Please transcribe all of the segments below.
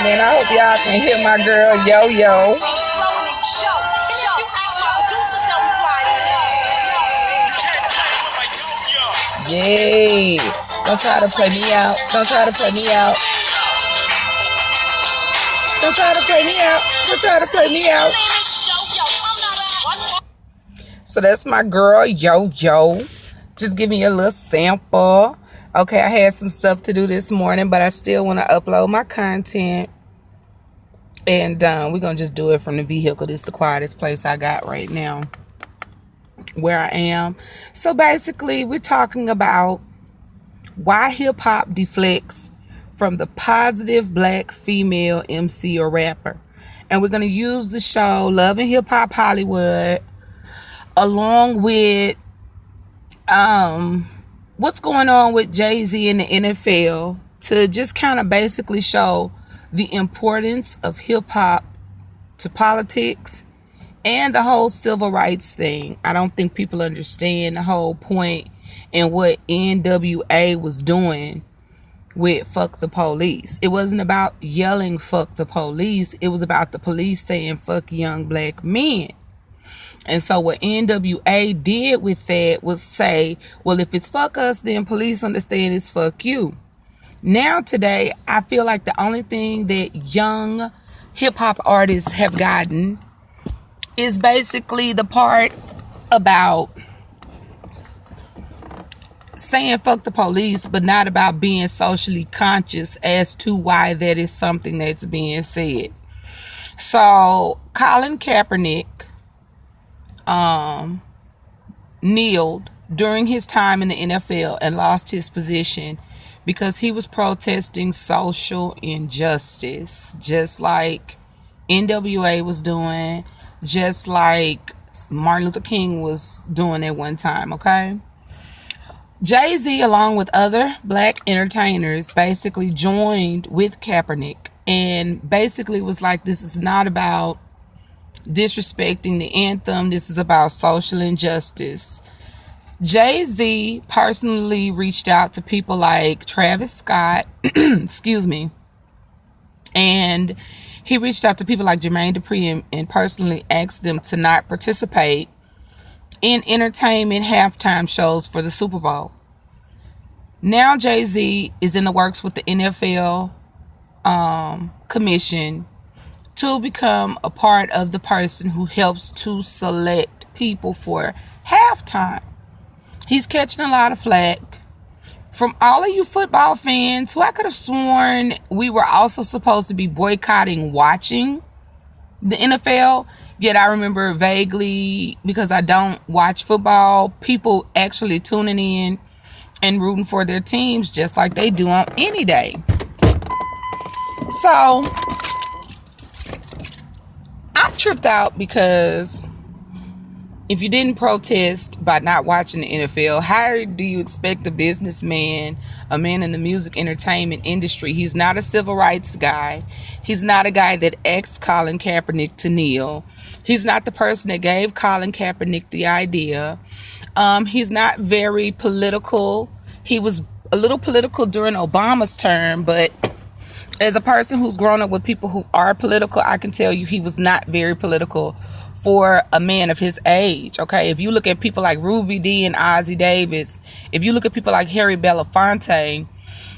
Man, I hope y'all can hear my girl Yo Yo. Yay. Don't try to play me out. Don't try to play me out. Don't try to play me out. Don't try to play me out. So that's my girl Yo Yo. Just give me a little sample. Okay, I had some stuff to do this morning, but I still want to upload my content. And we're going to just do it from the vehicle. This is the quietest place I got right now where I am. So basically, we're talking about why hip-hop deflects from the positive black female MC or rapper. And we're going to use the show Love and Hip Hop Hollywood along with what's going on with Jay-Z in the NFL to just kind of basically show the importance of hip-hop to politics and the whole civil rights thing. I don't think people understand the whole point and what NWA was doing with fuck the police. It wasn't about yelling fuck the police. It was about the police saying fuck young black men. And so what NWA did with that was say, well, if it's fuck us, then police understand it's fuck you. Now today, I feel like the only thing that young hip-hop artists have gotten is basically the part about saying fuck the police, but not about being socially conscious as to why that is something that's being said. So Colin Kaepernick kneeled during his time in the NFL and lost his position because he was protesting social injustice, just like NWA was doing, just like Martin Luther King was doing at one time, okay? Jay-Z, along with other black entertainers, basically joined with Kaepernick and basically was like, this is not about disrespecting the anthem. This is about social injustice. Jay-Z personally reached out to people like Travis Scott, excuse me, and he reached out to people like Jermaine Dupri and personally asked them to not participate in entertainment halftime shows for the Super Bowl. Now Jay-Z is in the works with the NFL commission to become a part of the person who helps to select people for halftime. He's catching a lot of flack from all of you football fans who I could have sworn we were also supposed to be boycotting watching the NFL. Yet I remember vaguely, because I don't watch football, people actually tuning in and rooting for their teams just like they do on any day. So I'm tripped out because if you didn't protest by not watching the NFL, how do you expect a businessman, a man in the music entertainment industry? He's not a civil rights guy. He's not a guy that asked Colin Kaepernick to kneel. He's not the person that gave Colin Kaepernick the idea. He's not very political. He was a little political during Obama's term, but as a person who's grown up with people who are political, I can tell you he was not very political for a man of his age. Okay, if you look at people like Ruby Dee and Ozzie Davis, if you look at people like Harry Belafonte,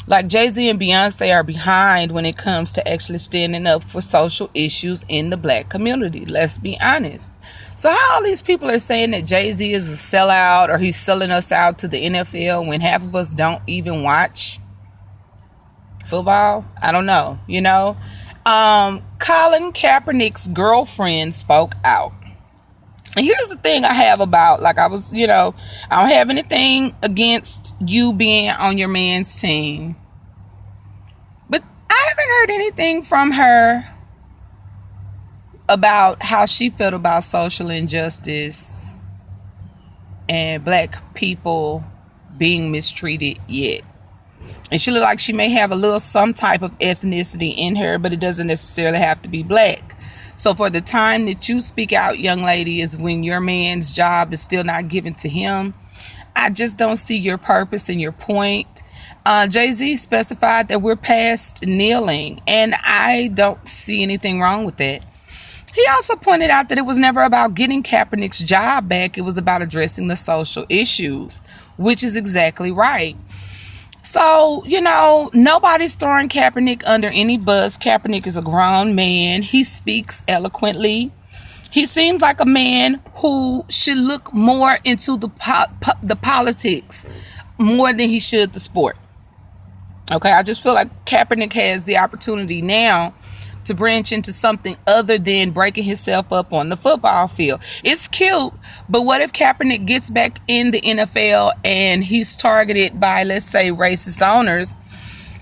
like Jay-Z and Beyonce are behind when it comes to actually standing up for social issues in the black community. Let's be honest. So how all these people are saying that Jay-Z is a sellout or he's selling us out to the NFL when half of us don't even watch football? I don't know, you know. Colin Kaepernick's girlfriend spoke out. And here's the thing I have about, like I was, you know, I don't have anything against you being on your man's team. But I haven't heard anything from her about how she felt about social injustice and black people being mistreated yet. And she looked like she may have a little some type of ethnicity in her, but it doesn't necessarily have to be black. So for the time that you speak out, young lady, is when your man's job is still not given to him. I just don't see your purpose and your point. Jay-Z specified that we're past kneeling, and I don't see anything wrong with that. He also pointed out that it was never about getting Kaepernick's job back. It was about addressing the social issues, which is exactly right. So, nobody's throwing Kaepernick under any bus. Kaepernick is a grown man. He speaks eloquently. He seems like a man who should look more into the politics more than he should the sport. Okay, I just feel like Kaepernick has the opportunity now to branch into something other than breaking himself up on the football field. It's cute, but what if Kaepernick gets back in the NFL and he's targeted by, let's say, racist owners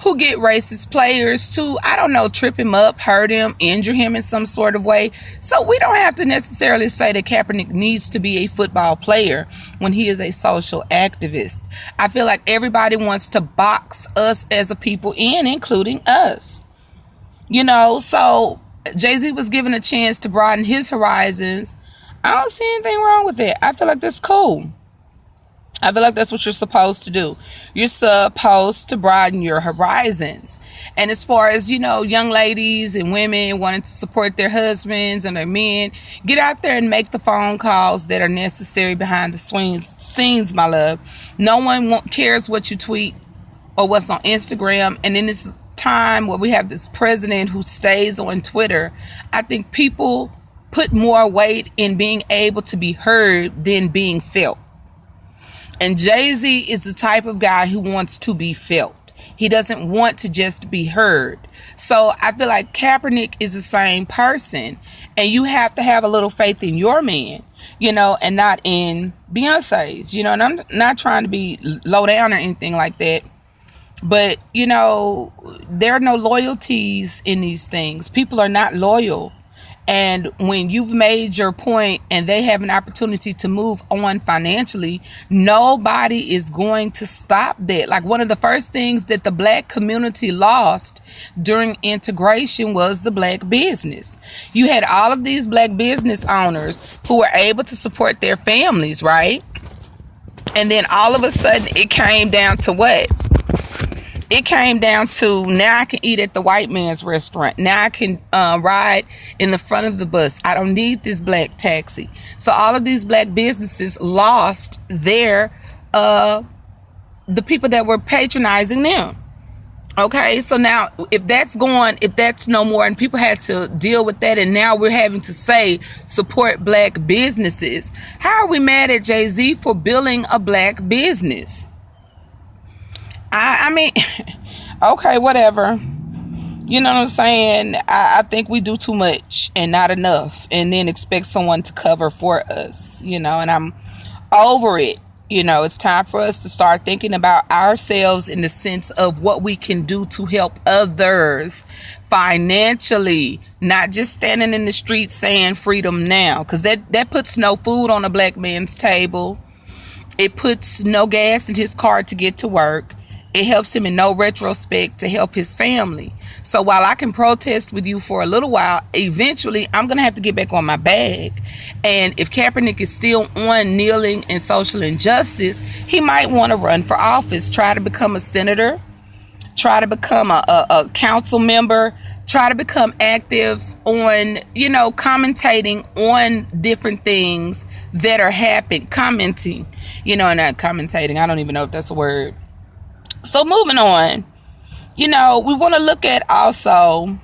who get racist players to, I don't know, trip him up, hurt him, injure him in some sort of way. So we don't have to necessarily say that Kaepernick needs to be a football player when he is a social activist. I feel like everybody wants to box us as a people in, including us. So Jay-Z was given a chance to broaden his horizons. I don't see anything wrong with it. I feel like that's cool. I feel like that's what you're supposed to do. You're supposed to broaden your horizons. And as far as, young ladies and women wanting to support their husbands and their men, get out there and make the phone calls that are necessary behind the scenes, my love. No one cares what you tweet or what's on Instagram. And in this time where we have this president who stays on Twitter, I think people put more weight in being able to be heard than being felt. And Jay-Z is the type of guy who wants to be felt. He doesn't want to just be heard. So I feel like Kaepernick is the same person. And you have to have a little faith in your man, and not in Beyonce's. And I'm not trying to be low down or anything like that. But, there are no loyalties in these things. People are not loyal. And when you've made your point and they have an opportunity to move on financially, nobody is going to stop that. Like, one of the first things that the black community lost during integration was the black business. You had all of these black business owners who were able to support their families, right? And then all of a sudden it came down to what? It came down to, now I can eat at the white man's restaurant. Now I can ride in the front of the bus. I don't need this black taxi. So all of these black businesses lost the people that were patronizing them. Okay, so now if that's no more, and people had to deal with that, and now we're having to say support black businesses. How are we mad at Jay-Z for building a black business? I mean, okay, whatever. You know what I'm saying? I think we do too much and not enough, and then expect someone to cover for us, and I'm over it. It's time for us to start thinking about ourselves in the sense of what we can do to help others financially, not just standing in the street saying freedom now, because that puts no food on a black man's table. It puts no gas in his car to get to work. It helps him in no retrospect to help his family. So while I can protest with you for a little while, eventually I'm going to have to get back on my bag. And if Kaepernick is still on kneeling and social injustice, he might want to run for office, try to become a senator, try to become a council member, try to become active on, commentating on different things that are happening, commenting, not commentating. I don't even know if that's a word. So moving on, we want to look at also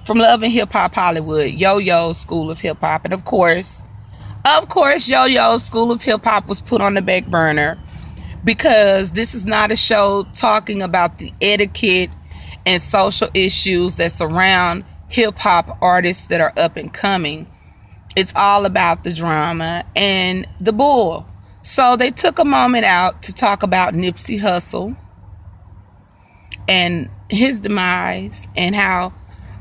from Love and Hip Hop Hollywood, Yo-Yo School of Hip Hop. And of course, Yo-Yo School of Hip Hop was put on the back burner because this is not a show talking about the etiquette and social issues that surround hip hop artists that are up and coming. It's all about the drama and the bull. So they took a moment out to talk about Nipsey Hussle and his demise, and how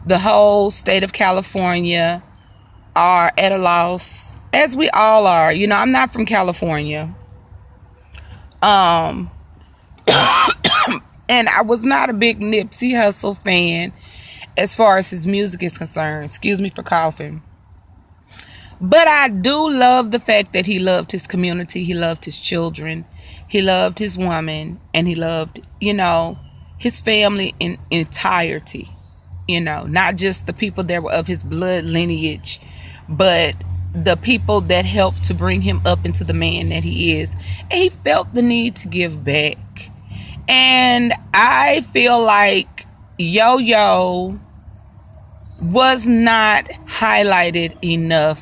the whole state of California are at a loss, as we all are. I'm not from California. And I was not a big Nipsey Hussle fan as far as his music is concerned. Excuse me for coughing. But I do love the fact that he loved his community, he loved his children, he loved his woman, and he loved, his family in entirety. Not just the people that were of his blood lineage, but the people that helped to bring him up into the man that he is. And he felt the need to give back. And I feel like Yo-Yo was not highlighted enough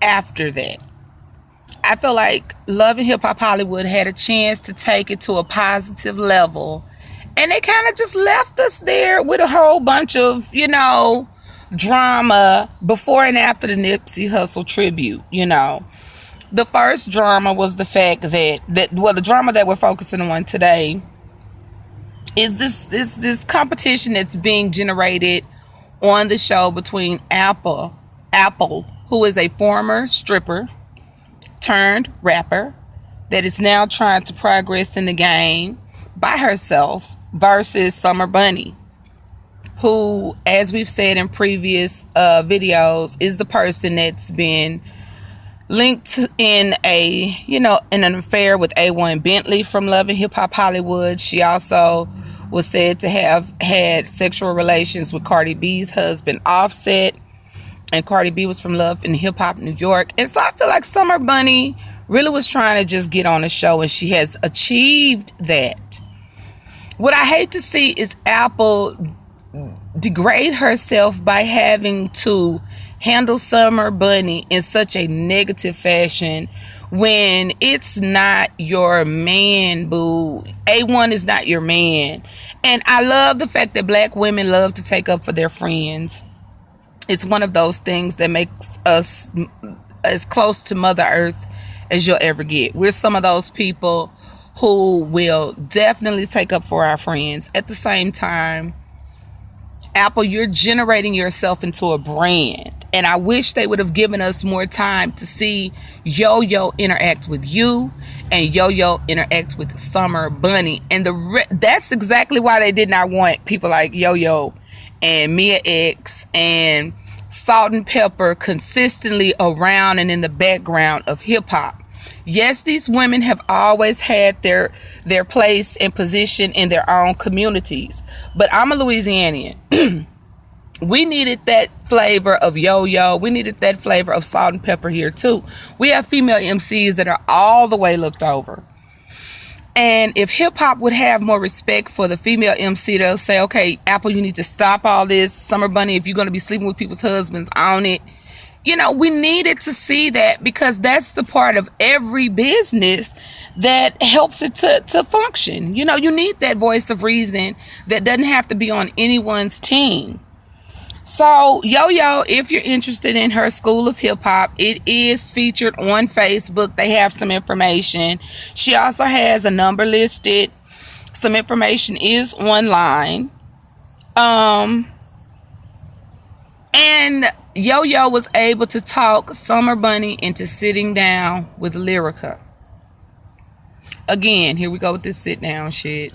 after that. I feel like Love and Hip Hop Hollywood had a chance to take it to a positive level, and they kind of just left us there with a whole bunch of, drama before and after the Nipsey Hussle tribute. The first drama was the fact that the drama that we're focusing on today is this competition that's being generated on the show between Apple, who is a former stripper turned rapper that is now trying to progress in the game by herself, versus Summer Bunny, who, as we've said in previous videos, is the person that's been linked in an affair with A1 Bentley from Love and Hip Hop Hollywood. She also was said to have had sexual relations with Cardi B's husband Offset, and Cardi B was from Love and Hip Hop New York. And so I feel like Summer Bunny really was trying to just get on the show, and she has achieved that. What I hate to see is Apple degrade herself by having to handle Summer Bunny in such a negative fashion when it's not your man, boo. A1 is not your man. And I love the fact that black women love to take up for their friends. It's one of those things that makes us as close to Mother Earth as you'll ever get. We're some of those people who will definitely take up for our friends. At the same time, Apple, you're generating yourself into a brand. And I wish they would have given us more time to see Yo-Yo interact with you and Yo-Yo interact with Summer Bunny. And that's exactly why they did not want people like Yo-Yo and Mia X and Salt and Pepper consistently around and in the background of hip-hop. Yes, these women have always had their place and position in their own communities. But I'm a Louisianian. We needed that flavor of Yo-Yo. We needed that flavor of Salt and Pepper here too. We have female MCs that are all the way looked over. And if hip-hop would have more respect for the female MC, they'll say, okay, Apple, you need to stop all this. Summer Bunny, if you're going to be sleeping with people's husbands, own it. We needed to see that, because that's the part of every business that helps it to function. You need that voice of reason that doesn't have to be on anyone's team. So Yo-Yo, if you're interested in her School of Hip Hop, it is featured on Facebook. They have some information. She also has a number listed. Some information is online. And Yo-Yo was able to talk Summer Bunny into sitting down with Lyrica. Again, here we go with this sit down shit.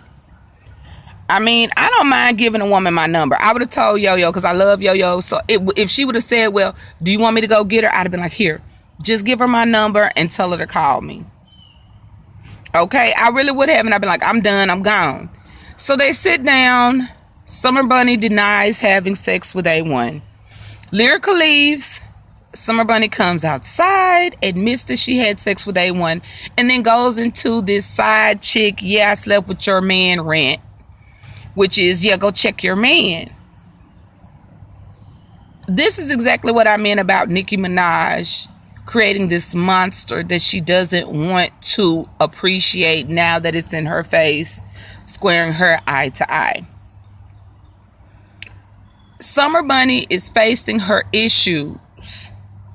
I mean, I don't mind giving a woman my number. I would have told Yo-Yo, because I love Yo-Yo. So if she would have said, well, do you want me to go get her? I'd have been like, here, just give her my number and tell her to call me. Okay, I really would have. And I'd been like, I'm done, I'm gone. So they sit down. Summer Bunny denies having sex with A1. Lyrica leaves. Summer Bunny comes outside, admits that she had sex with A1, and then goes into this side chick, yeah, I slept with your man rant. Which is, yeah, go check your man. This is exactly what I meant about Nicki Minaj creating this monster that she doesn't want to appreciate now that it's in her face, squaring her eye to eye. Summer Bunny is facing her issues,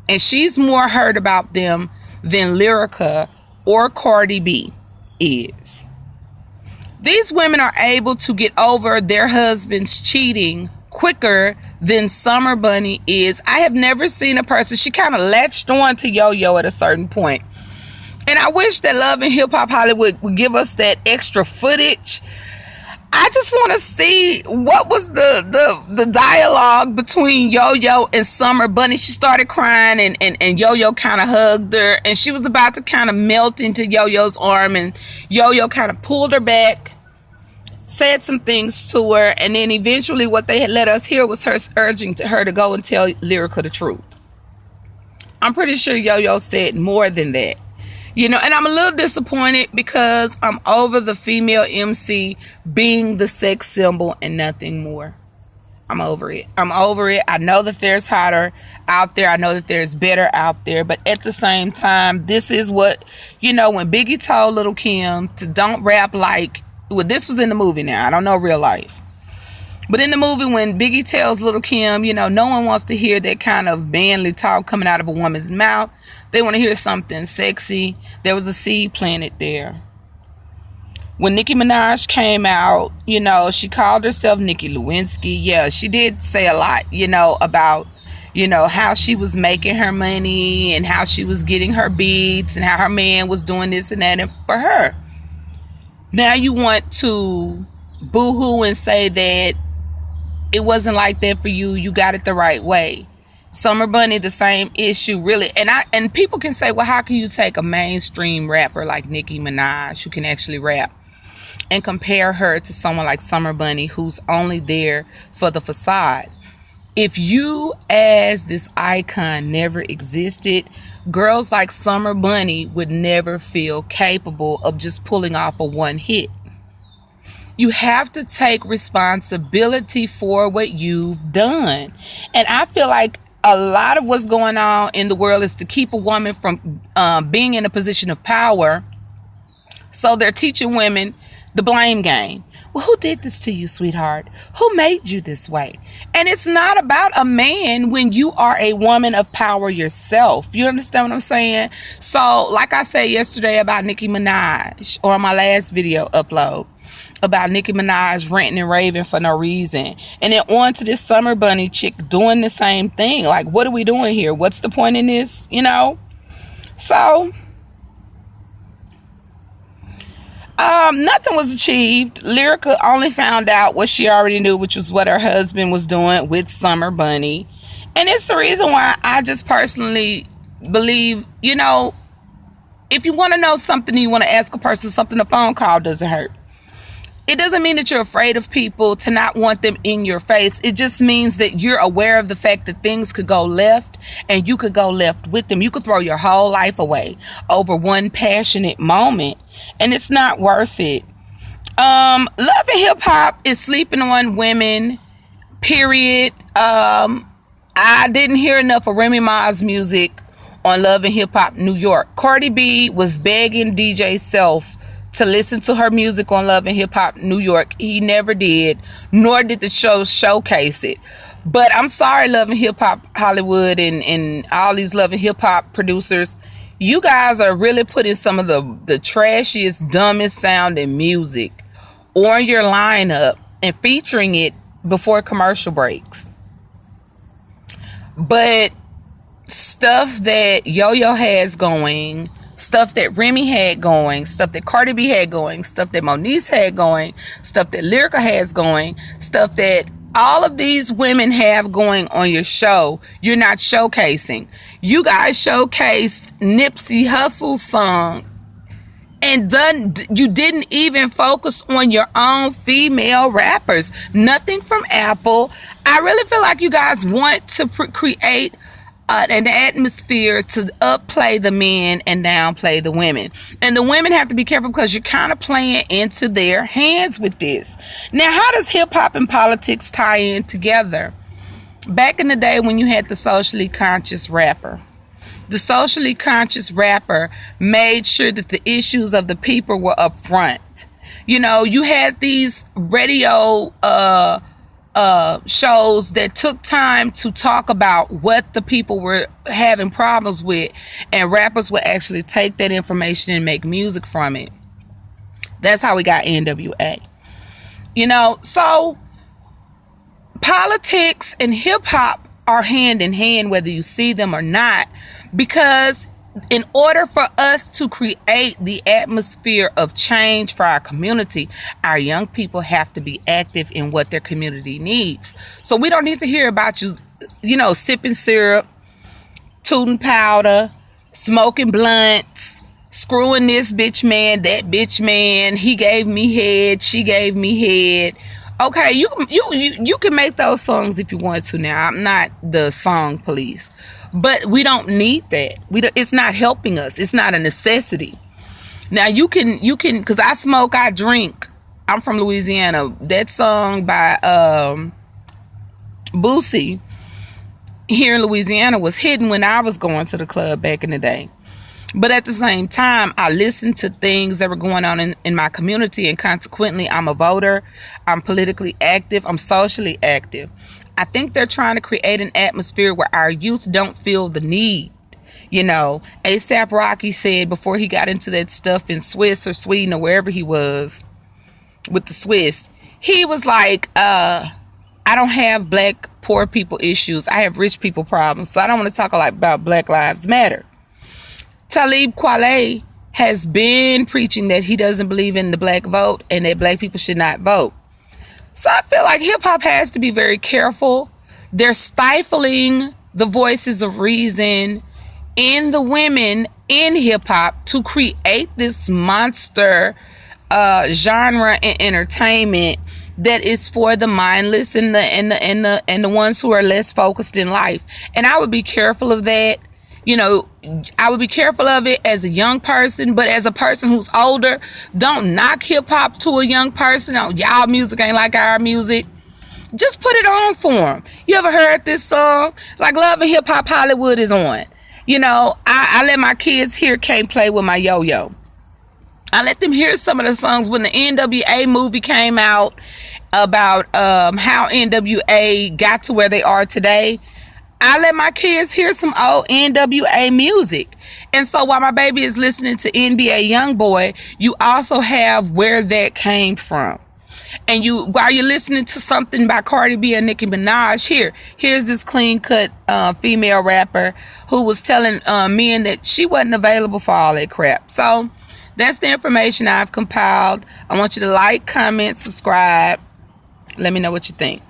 and she's more hurt about them than Lyrica or Cardi B is. These women are able to get over their husbands cheating quicker than Summer Bunny is. I have never seen a person, she kind of latched on to Yo-Yo at a certain point. And I wish that Love and Hip Hop Hollywood would give us that extra footage. I just want to see what was the dialogue between Yo-Yo and Summer Bunny. She started crying, and Yo-Yo kind of hugged her, and she was about to kind of melt into Yo-Yo's arm, and Yo-Yo kind of pulled her back, said some things to her, and then eventually what they had let us hear was her urging her to go and tell Lyrica the truth. I'm pretty sure Yo-Yo said more than that. And I'm a little disappointed because I'm over the female MC being the sex symbol and nothing more. I'm over it. I know that there's hotter out there. I know that there's better out there. But at the same time, this is what, when Biggie told Lil' Kim to don't rap like, well, this was in the movie now. I don't know real life. But in the movie, when Biggie tells Lil' Kim, no one wants to hear that kind of manly talk coming out of a woman's mouth. They want to hear something sexy. There was a seed planted there. When Nicki Minaj came out, she called herself Nicki Lewinsky. Yeah, she did say a lot, about, how she was making her money and how she was getting her beats and how her man was doing this and that for her. Now you want to boo-hoo and say that it wasn't like that for you. You got it the right way. Summer Bunny, the same issue, really. And people can say, well, how can you take a mainstream rapper like Nicki Minaj, who can actually rap, and compare her to someone like Summer Bunny, who's only there for the facade? If you, as this icon, never existed, girls like Summer Bunny would never feel capable of just pulling off a one hit. You have to take responsibility for what you've done. And I feel like a lot of what's going on in the world is to keep a woman from being in a position of power. So they're teaching women the blame game. Well, who did this to you, sweetheart? Who made you this way? And it's not about a man when you are a woman of power yourself. You understand what I'm saying? So, like I said yesterday about Nicki Minaj, or my last video upload, about Nicki Minaj ranting and raving for no reason. And then on to this Summer Bunny chick doing the same thing. Like, what are we doing here? What's the point in this? So, nothing was achieved. Lyrica only found out what she already knew, which was what her husband was doing with Summer Bunny. And it's the reason why I just personally believe, if you want to know something, you want to ask a person something, a phone call doesn't hurt. It doesn't mean that you're afraid of people to not want them in your face. It just means that you're aware of the fact that things could go left and you could go left with them. You could throw your whole life away over one passionate moment, and it's not worth it. Love and hip hop is sleeping on women, period. I didn't hear enough of Remy Ma's music on Love and Hip Hop New York. Cardi B was begging DJ Self to listen to her music on Love and Hip Hop New York. He never did, nor did the show showcase it. But I'm sorry, Love and Hip Hop Hollywood and all these Love and Hip Hop producers, you guys are really putting some of the trashiest, dumbest sounding music on your lineup and featuring it before commercial breaks. But stuff that Yo-Yo has going, stuff that Remy had going, stuff that Cardi B had going, stuff that Moniece had going, stuff that Lyrica has going, stuff that all of these women have going on your show, you're not showcasing. You guys showcased Nipsey Hussle's song and you didn't even focus on your own female rappers. Nothing from Apple. I really feel like you guys want to create an atmosphere to upplay the men and downplay the women. And the women have to be careful because you're kind of playing into their hands with this. Now, how does hip hop and politics tie in together? Back in the day when you had the socially conscious rapper, the socially conscious rapper made sure that the issues of the people were up front. You had these radio shows that took time to talk about what the people were having problems with, and rappers would actually take that information and make music from it. That's how we got NWA. So politics and hip hop are hand in hand, whether you see them or not, because in order for us to create the atmosphere of change for our community, our young people have to be active in what their community needs. So we don't need to hear about you, sipping syrup, tooting powder, smoking blunts, screwing this bitch man, that bitch man. He gave me head, she gave me head. Okay, you can make those songs if you want to. Now, I'm not the song police. But we don't need that. It's not helping us. It's not a necessity. Now you can, because I smoke, I drink. I'm from Louisiana. That song by Boosie here in Louisiana was hidden when I was going to the club back in the day. But at the same time, I listened to things that were going on in my community, and consequently, I'm a voter. I'm politically active. I'm socially active. I think they're trying to create an atmosphere where our youth don't feel the need. A$AP Rocky said before he got into that stuff in Swiss or Sweden or wherever he was with the Swiss, he was like, I don't have black poor people issues. I have rich people problems. So I don't want to talk about Black Lives Matter. Talib Kweli has been preaching that he doesn't believe in the black vote and that black people should not vote. So I feel like hip hop has to be very careful. They're stifling the voices of reason in the women in hip hop to create this monster genre and entertainment that is for the mindless and the ones who are less focused in life. And I would be careful of that. I would be careful of it as a young person, but as a person who's older, don't knock hip hop to a young person. Oh, y'all music ain't like our music. Just put it on for them. You ever heard this song? Like Love and Hip Hop Hollywood is on. I let my kids hear Can't Play With My Yo-Yo. I let them hear some of the songs when the NWA movie came out about how NWA got to where they are today. I let my kids hear some old NWA music. And so while my baby is listening to NBA Youngboy, you also have where that came from. And while you're listening to something by Cardi B and Nicki Minaj, here's this clean-cut female rapper who was telling men that she wasn't available for all that crap. So that's the information I've compiled. I want you to like, comment, subscribe. Let me know what you think.